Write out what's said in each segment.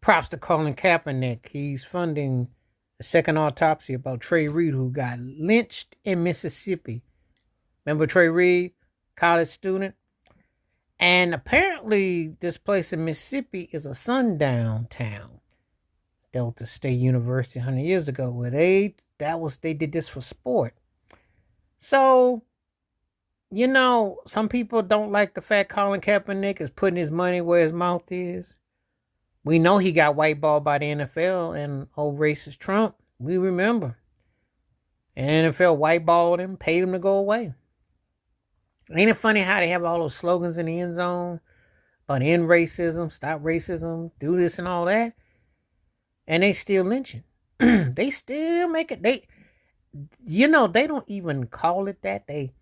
Props to Colin Kaepernick. He's funding a second autopsy about Trey Reed, who got lynched in Mississippi. Remember Trey Reed, college student? And apparently, this place in Mississippi is a sundown town. Delta State University 100 years ago, where they did this for sport. So, some people don't like the fact Colin Kaepernick is putting his money where his mouth is. We know he got whiteballed by the NFL and old racist Trump. We remember. And NFL whiteballed him, paid him to go away. Ain't it funny how they have all those slogans in the end zone about end racism, stop racism, do this and all that? And they still lynching. They still make it. They don't even call it that. They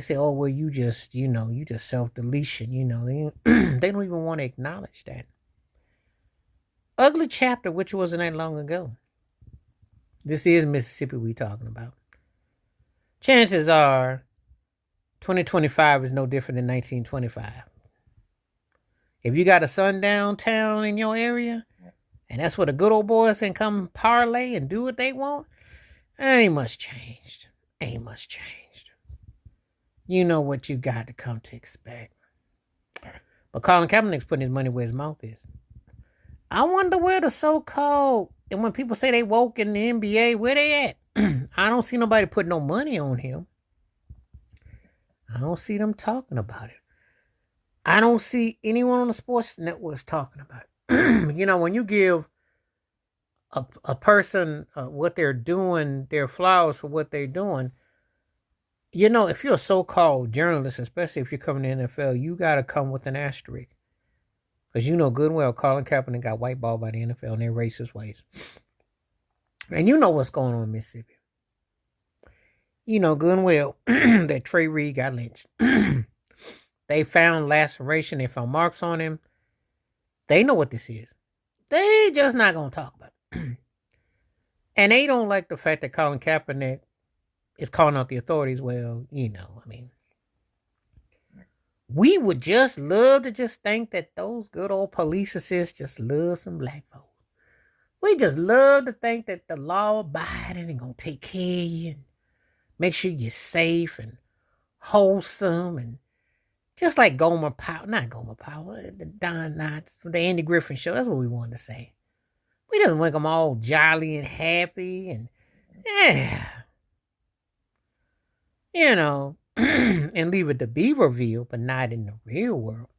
say, oh, well, you just self-deletion. They don't even want to acknowledge that. Ugly chapter, which wasn't that long ago. This is Mississippi we talking about. Chances are 2025 is no different than 1925. If you got a sundown town in your area, and that's where the good old boys can come parlay and do what they want, ain't much changed. Ain't much changed. You know what you got to come to expect. But Colin Kaepernick's putting his money where his mouth is. I wonder where the so-called, and when people say they woke in the NBA, where they at? I don't see nobody putting no money on him. I don't see them talking about it. I don't see anyone on the sports networks talking about it. When you give a person what they're doing, their flowers for what they're doing, if you're a so-called journalist, especially if you're covering the NFL, you got to come with an asterisk. Because you know good and well Colin Kaepernick got whiteballed by the NFL in their racist ways. And you know what's going on in Mississippi. You know good and well that Trey Reed got lynched. They found laceration. They found marks on him. They know what this is. They just not going to talk about it. And they don't like the fact that Colin Kaepernick is calling out the authorities. Well, we would just love to just think that those good old police assists just love some black folks. We just love to think that the law abiding and going to take care of you and make sure you're safe and wholesome and just like Gomer Powell, not Gomer Powell, the Don Knotts, the Andy Griffin show. That's what we wanted to say. We just make them all jolly and happy and and leave it to Beaverville, but not in the real world.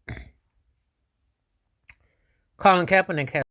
Colin Kaepernick has